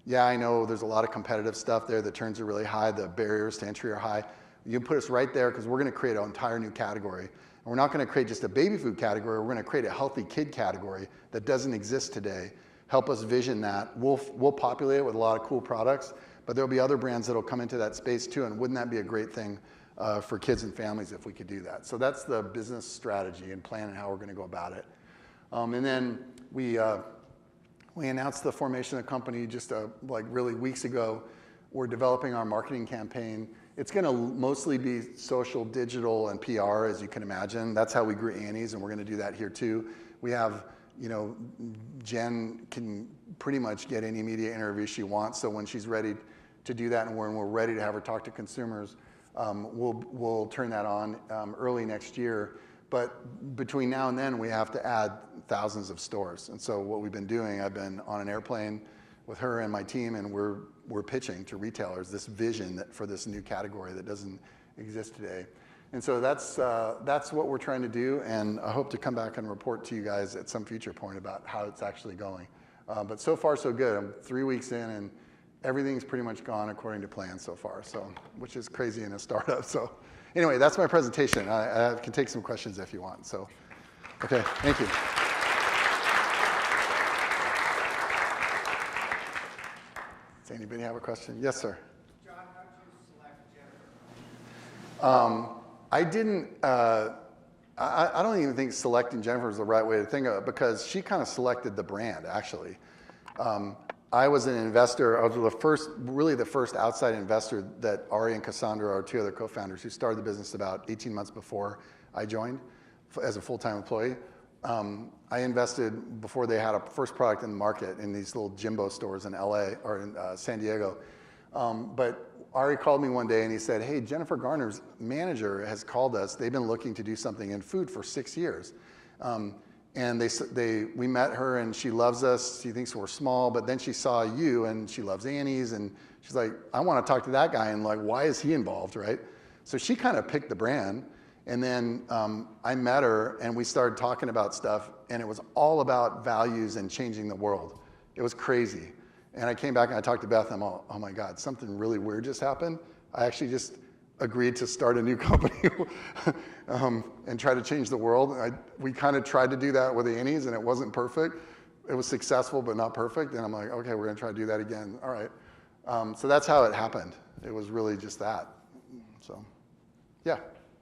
B: Yeah, I know there's a lot of competitive stuff there. The turns are really high. The barriers to entry are high. You can put us right there because we're going to create an entire new category. And we're not going to create just a baby food category. We're going to create a healthy kid category that doesn't exist today. Help us vision that. We'll populate it with a lot of cool products, but there'll be other brands that'll come into that space too. And wouldn't that be a great thing for kids and families if we could do that? So that's the business strategy and plan and how we're going to go about it. And then we announced the formation of the company just like really weeks ago. We're developing our marketing campaign. It's going to mostly be social, digital, and PR, as you can imagine. That's how we grew Annie's, and we're going to do that here too. We have, you know, Jen can pretty much get any media interview she wants. So when she's ready to do that, and when we're ready to have her talk to consumers, we'll turn that on early next year. But between now and then, we have to add thousands of stores. And so what we've been doing, I've been on an airplane with her and my team, and we're pitching to retailers this vision for this new category that doesn't exist today. And so that's what we're trying to do, and I hope to come back and report to you guys at some future point about how it's actually going. But so far, so good. I'm 3 weeks in, and everything's pretty much gone according to plan so far, so which is crazy in a startup. So anyway, that's my presentation. I can take some questions if you want. So, okay, thank you. Does anybody have a question? Yes, sir.
C: John, how did you select Jennifer?
B: I didn't, I don't even think selecting Jennifer is the right way to think of it, because she kind of selected the brand, actually. I was an investor. I was really the first outside investor that Ari and Cassandra, our two other co-founders, who started the business about 18 months before I joined as a full-time employee. I invested before they had a first product in the market in these little Jimbo stores in LA or in San Diego. But Ari called me one day and he said, hey, Jennifer Garner's manager has called us. They've been looking to do something in food for 6 years. And we met her, and she loves us. She thinks we're small, but then she saw you, and she loves Annie's, and she's like, I want to talk to that guy, and like, why is he involved, right? So she kind of picked the brand, and then I met her, and we started talking about stuff, and it was all about values and changing the world. It was crazy. And I came back and I talked to Beth, and I'm all, oh my God, something really weird just happened. I actually just agreed to start a new company and try to change the world. We kind of tried to do that with Annie's, and it wasn't perfect. It was successful, but not perfect. And I'm like, okay, we're gonna try to do that again. All right. So that's how it happened. It was really just that. So, yeah.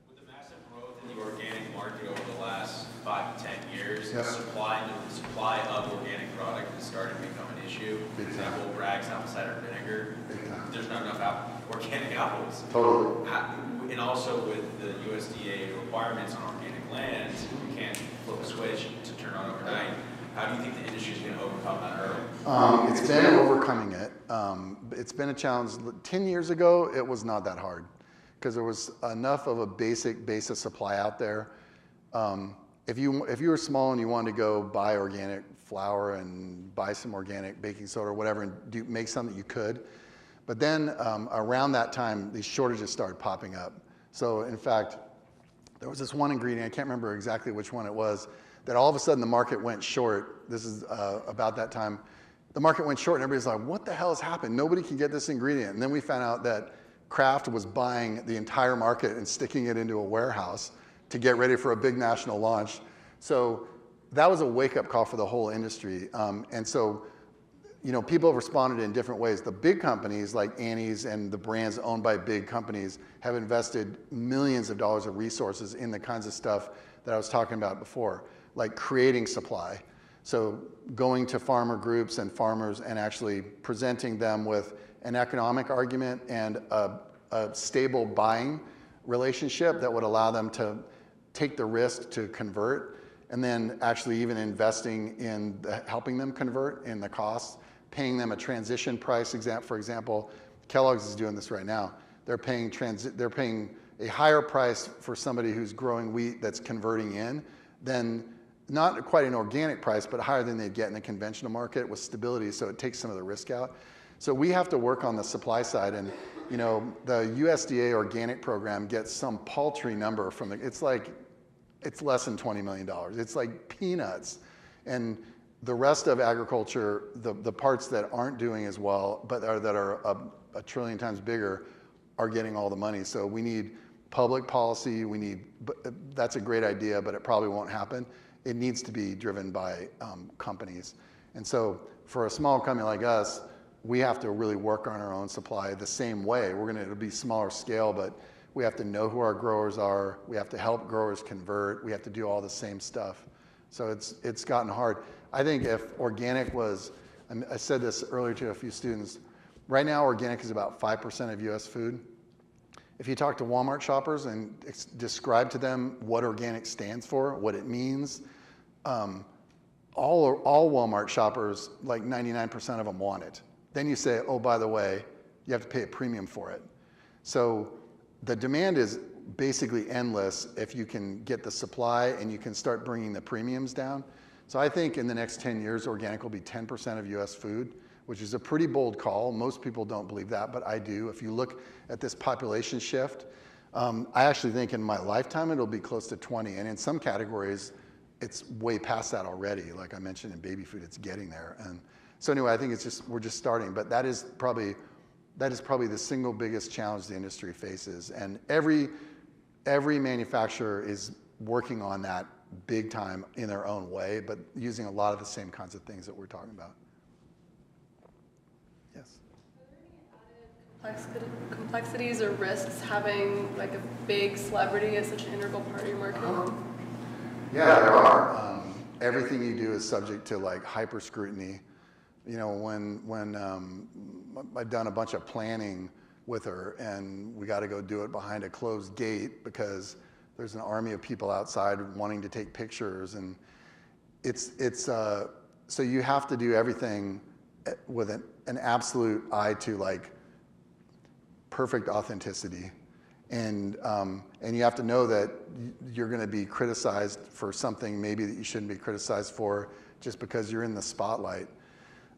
D: With the massive growth in the organic market over the last 5 to 10 years,
B: Yeah.
D: the supply of organic product is starting to become an issue. For example, Bragg's apple cider vinegar. There's not enough organic apples.
B: Totally.
D: And also with the USDA requirements on organic lands, you can't flip a switch to turn on overnight. How do you think the industry is going to overcome that hurdle?
B: It's been overcoming it. It's been a challenge. 10 years ago, it was not that hard because there was enough of a basic base of supply out there. If you were small and you wanted to go buy organic flour and buy some organic baking soda or whatever and make something, you could. But then around that time, these shortages started popping up. So in fact, there was this one ingredient, I can't remember exactly which one it was, that all of a sudden the market went short. This is about that time. The market went short and everybody's like, what the hell has happened? Nobody can get this ingredient. And then we found out that Kraft was buying the entire market and sticking it into a warehouse to get ready for a big national launch. So that was a wake-up call for the whole industry. And so, you know, people have responded in different ways. The big companies like Annie's and the brands owned by big companies have invested millions of dollars of resources in the kinds of stuff that I was talking about before, like creating supply. So going to farmer groups and farmers and actually presenting them with an economic argument and a stable buying relationship that would allow them to take the risk to convert, and then actually even investing in helping them convert in the costs, paying them a transition price. For example, Kellogg's is doing this right now. They're paying a higher price for somebody who's growing wheat that's converting in than, not quite an organic price, but higher than they'd get in the conventional market with stability, so it takes some of the risk out. So we have to work on the supply side, and You know, the USDA organic program gets some paltry number from the, it's less than $20 million. It's like peanuts. And the rest of agriculture, the parts that aren't doing as well, but that are a trillion times bigger, are getting all the money. So we need public policy. That's a great idea, but it probably won't happen. It needs to be driven by companies. And so for a small company like us, we have to really work on our own supply the same way. It'll be smaller scale, but we have to know who our growers are. We have to help growers convert. We have to do all the same stuff. So it's gotten hard. I think if organic was, I said this earlier to a few students, right now organic is about 5% of US food. If you talk to Walmart shoppers and describe to them what organic stands for, what it means, all Walmart shoppers, like 99% of them want it. Then you say, oh, by the way, you have to pay a premium for it. So the demand is basically endless if you can get the supply and you can start bringing the premiums down. So I think in the next 10 years, organic will be 10% of US food, which is a pretty bold call. Most people don't believe that, but I do. If you look at this population shift, I actually think in my lifetime, it'll be close to 20. And in some categories, it's way past that already. Like I mentioned in baby food, it's getting there. And so anyway, I think we're just starting, but that is probably the single biggest challenge the industry faces. And every manufacturer is working on that big time in their own way, but using a lot of the same kinds of things that we're talking about. Yes.
E: Are there any added complexities or risks having like a big celebrity as such an integral part of your marketing?
B: Yeah, there are. Everything you do is subject to like hyper scrutiny. You know, when I've done a bunch of planning with her, and we got to go do it behind a closed gate because there's an army of people outside wanting to take pictures, and so you have to do everything with an absolute eye to like perfect authenticity, and you have to know that you're going to be criticized for something maybe that you shouldn't be criticized for just because you're in the spotlight.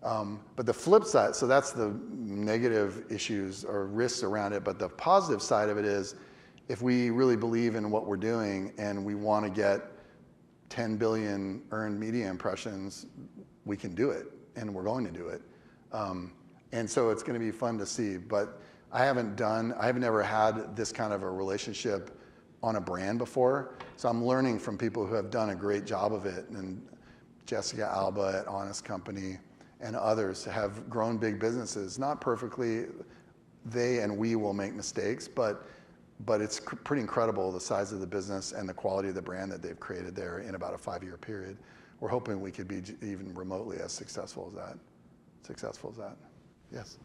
B: But the flip side, so that's the negative issues or risks around it, but the positive side of it is if we really believe in what we're doing and we want to get 10 billion earned media impressions, we can do it, and we're going to do it. And so it's going to be fun to see, but I've never had this kind of a relationship on a brand before, so I'm learning from people who have done a great job of it, and Jessica Alba at Honest Company, and others have grown big businesses. Not perfectly, they and we will make mistakes, but it's pretty incredible the size of the business and the quality of the brand that they've created there in about a 5-year period. We're hoping we could be even remotely as successful as that. Yes?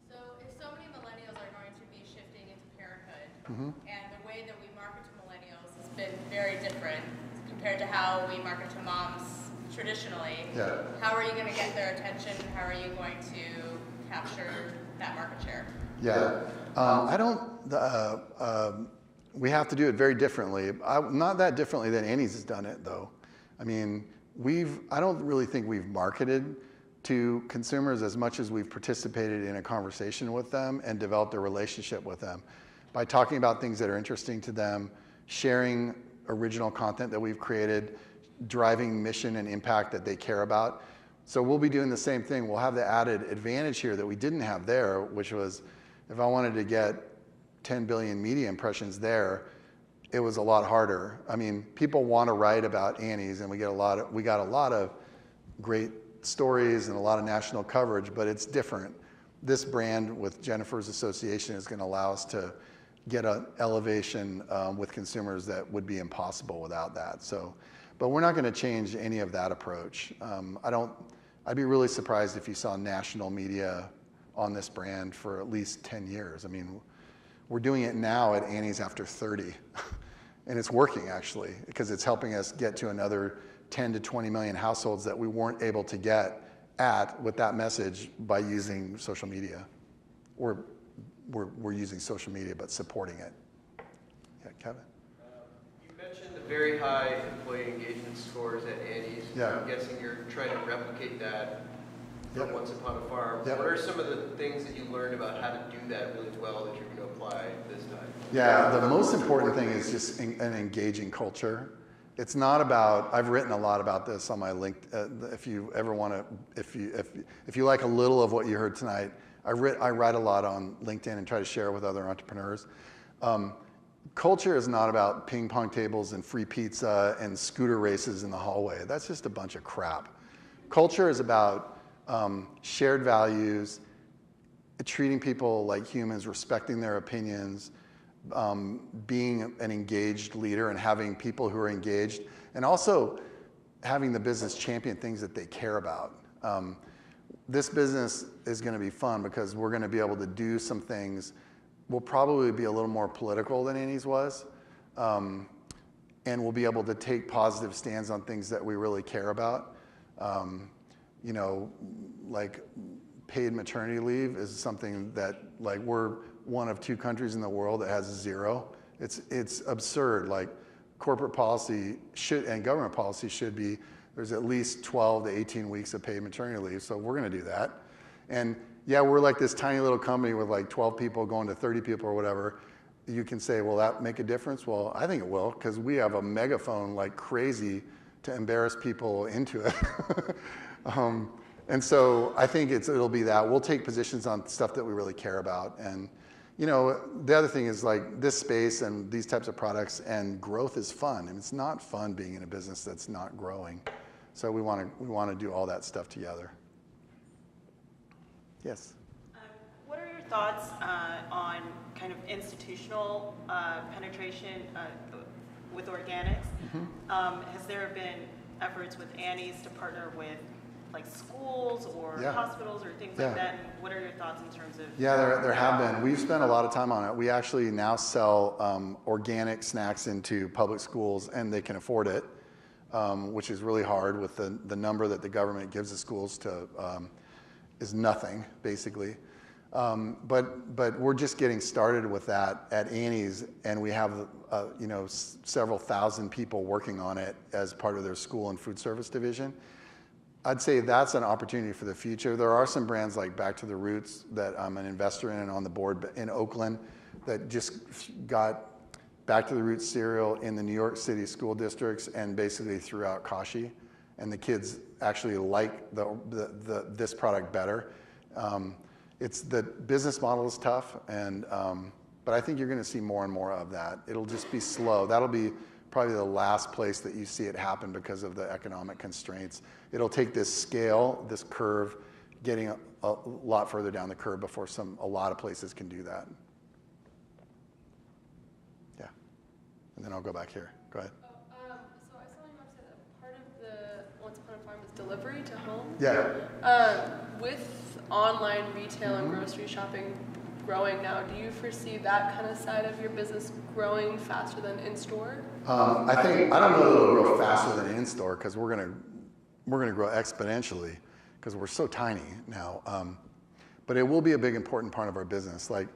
F: So if so many millennials are going to be shifting into parenthood, and the way that we market to millennials has been very different compared to how we market to moms traditionally. Yeah. How are you going to get their attention? How are you going to capture that market share?
B: Yeah, we have to do it very differently. Not that differently than Annie's has done it, though. I mean, I don't really think we've marketed to consumers as much as we've participated in a conversation with them and developed a relationship with them by talking about things that are interesting to them, sharing original content that we've created, driving mission and impact that they care about. So we'll be doing the same thing. We'll have the added advantage here that we didn't have there, which was if I wanted to get 10 billion media impressions there, it was a lot harder. I mean, people want to write about Annie's, and we got a lot of great stories and a lot of national coverage, but it's different. This brand with Jennifer's association is going to allow us to get an elevation with consumers that would be impossible without that. So, but we're not going to change any of that approach. I'd be really surprised if you saw national media on this brand for at least 10 years. I mean, we're doing it now at Annie's after 30, and it's working actually, because it's helping us get to another 10 to 20 million households that we weren't able to get at with that message by using social media. We're using social media, but supporting it. Yeah, Kevin?
G: You mentioned the very high employee engagement scores at Annie's.
B: Yeah.
G: I'm guessing you're trying to replicate that
B: Yep.
G: Once Upon a Farm.
B: Yep.
G: What are some of the things that you learned about how to do that really well that you're going to apply this time?
B: Yeah, the most important thing is just an engaging culture. It's not about, I've written a lot about this on my link, if you ever want to, if you like a little of what you heard tonight, I write a lot on LinkedIn and try to share with other entrepreneurs. Culture is not about ping pong tables and free pizza and scooter races in the hallway. That's just a bunch of crap. Culture is about shared values, treating people like humans, respecting their opinions, being an engaged leader and having people who are engaged, and also having the business champion things that they care about. This business is going to be fun because we're going to be able to do some things. We'll probably be a little more political than Annie's was, and we'll be able to take positive stands on things that we really care about. You know, like paid maternity leave is something that, like, we're one of 2 countries in the world that has 0. It's absurd. Like, corporate policy should and government policy should be there's at least 12 to 18 weeks of paid maternity leave. So we're going to do that. And yeah, we're like this tiny little company with like 12 people going to 30 people or whatever. You can say, will that make a difference? Well, I think it will, because we have a megaphone like crazy to embarrass people into it. And so I think it'll be that. We'll take positions on stuff that we really care about. And you know, the other thing is, like, this space and these types of products and growth is fun. And it's not fun being in a business that's not growing. So we want to do all that stuff together. Yes.
H: What are your thoughts on kind of institutional penetration with organics? Has there been efforts with Annie's to partner with like schools or hospitals or things like that? And what are your thoughts in terms of?
B: Yeah, there have been. We've spent a lot of time on it. We actually now sell organic snacks into public schools, and they can afford it, which is really hard with the number that the government gives the schools to is nothing, basically. But we're just getting started with that at Annie's, and we have you know, several thousand people working on it as part of their school and food service division. I'd say that's an opportunity for the future. There are some brands like Back to the Roots that I'm an investor in and on the board in Oakland that just got Back to the Roots cereal in the New York City school districts and basically throughout Kashi. And the kids actually like this product better. It's the business model is tough, and but I think you're going to see more and more of that. It'll just be slow. That'll be probably the last place that you see it happen because of the economic constraints. It'll take this scale, this curve, getting a lot further down the curve before a lot of places can do that. Yeah, and then I'll go back here. Go ahead.
E: So I saw on your website that part of the Once Upon a Farm is delivery to home.
B: Yeah.
E: With online retail and grocery shopping growing now, do you foresee that kind of side of your business growing faster than in-store?
B: I don't know that it'll grow faster than in-store because we're gonna grow exponentially because we're so tiny now. But it will be a big important part of our business. Like,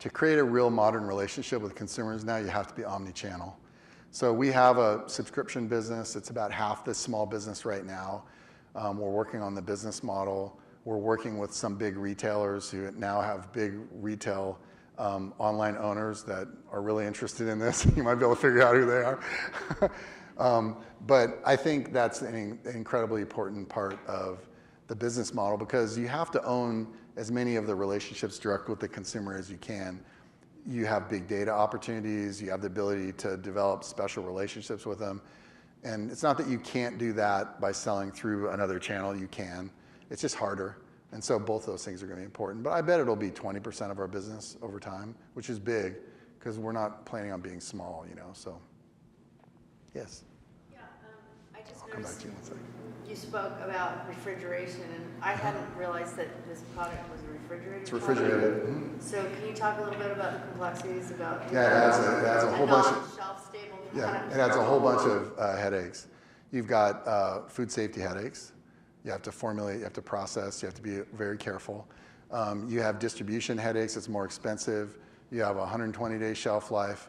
B: to create a real modern relationship with consumers now, you have to be omni-channel. So we have a subscription business. It's about half this small business right now. We're working on the business model. We're working with some big retailers who now have big retail online owners that are really interested in this. You might be able to figure out who they are. But I think that's an incredibly important part of the business model because you have to own as many of the relationships direct with the consumer as you can. You have big data opportunities. You have the ability to develop special relationships with them. And it's not that you can't do that by selling through another channel. You can. It's just harder. And so both those things are going to be important. But I bet it'll be 20% of our business over time, which is big because we're not planning on being small, you know. So, yes.
I: Yeah, I just
B: I'll come back
I: noticed
B: to you in a second.
I: you spoke about refrigeration, and I hadn't realized that this product was a refrigerated
B: It's refrigerated.
I: product. So can you talk a little bit about the complexities about
B: Yeah, it adds a whole bunch of
I: non-shelf stable
B: Yeah,
I: product?
B: it adds a whole bunch of headaches. You've got food safety headaches. You have to formulate, you have to process, you have to be very careful. You have distribution headaches, it's more expensive. You have a 120-day shelf life,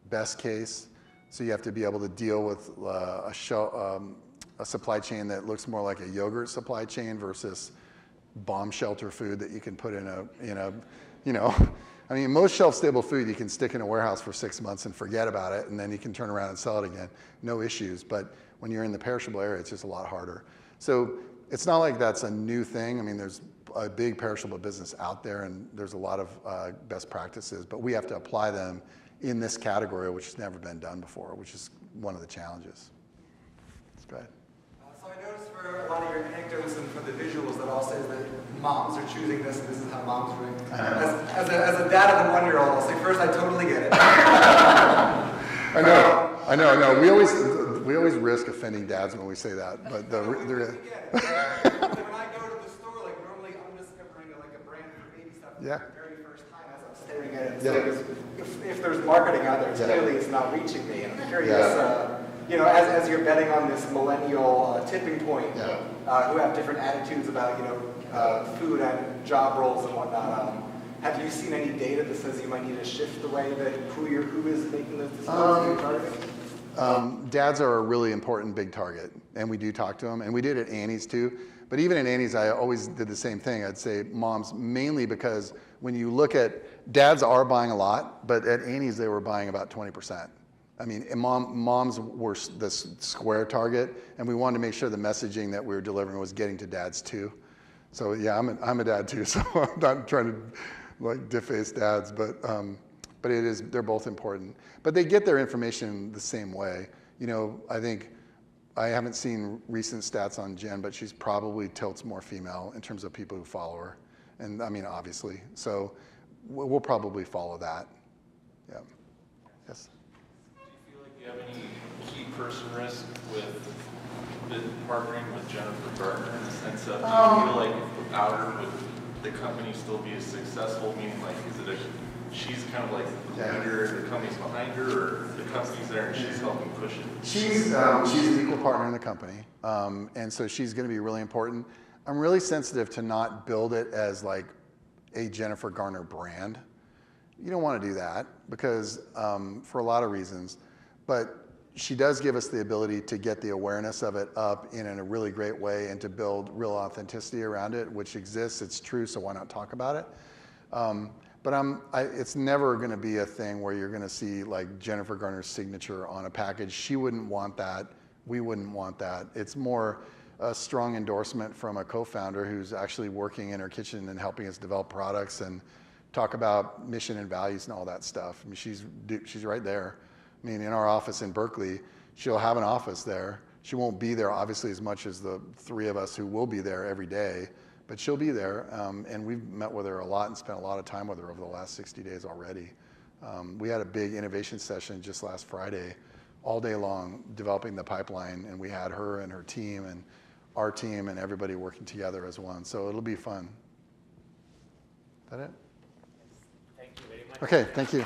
B: best case. So you have to be able to deal with a supply chain that looks more like a yogurt supply chain versus bomb shelter food that you can put in a, you know, I mean, most shelf-stable food you can stick in a warehouse for 6 months and forget about it, and then you can turn around and sell it again, no issues. But when you're in the perishable area, it's just a lot harder. So it's not like that's a new thing. I mean, there's a big perishable business out there, and there's a lot of best practices, but we have to apply them in this category, which has never been done before, which is one of the challenges. Let's go ahead.
C: So I noticed for a lot of your anecdotes and for the visuals that all says that moms are choosing this and this is how moms are doing. As a dad of a 1-year-old, I'll say first, I totally get it.
B: I know. We always risk offending dads when we say that, but
C: when I go to the store, like normally I'm discovering like a brand for baby stuff for the very first time as I'm staring at it. So if there's marketing out there, clearly it's not reaching me. And I'm curious, you know, as you're betting on this millennial tipping point, who have different attitudes about, you know, food and job roles and whatnot. Have you seen any data that says you might need to shift the way that who is making those decisions?
B: Dads are a really important big target, and we do talk to them, and we did at Annie's too. But even at Annie's, I always did the same thing. I'd say moms, mainly because when you look at, dads are buying a lot, but at Annie's they were buying about 20%. I mean, moms were the square target, and we wanted to make sure the messaging that we were delivering was getting to dads too. So yeah, I'm a dad too, so I'm not trying to like deface dads, but it is, they're both important. But they get their information the same way. You know, I think, I haven't seen recent stats on Jen, but she's probably tilts more female in terms of people who follow her. And I mean, obviously, so we'll probably follow that. Yeah. Yes.
J: Do you feel like you have any key person risk with partnering with Jennifer Garner in the sense of, do you feel like without her, would the company still be as successful? Meaning, like, is it she's kind of like the leader, the company's behind her, or the company's there and she's helping push it?
B: She's an equal partner in the company, and so she's going to be really important. I'm really sensitive to not build it as like a Jennifer Garner brand. You don't want to do that because for a lot of reasons, but she does give us the ability to get the awareness of it up in a really great way and to build real authenticity around it, which exists. It's true, so why not talk about it? But it's never going to be a thing where you're going to see like Jennifer Garner's signature on a package. She wouldn't want that. We wouldn't want that. It's more a strong endorsement from a co-founder who's actually working in her kitchen and helping us develop products and talk about mission and values and all that stuff. I mean, she's right there. I mean, in our office in Berkeley, she'll have an office there. She won't be there obviously as much as the three of us who will be there every day, but she'll be there. And we've met with her a lot and spent a lot of time with her over the last 60 days already. We had a big innovation session just last Friday, all day long, developing the pipeline, and we had her and her team and our team and everybody working together as one. So it'll be fun. Is that it?
A: Thank you very much.
B: Okay, thank you.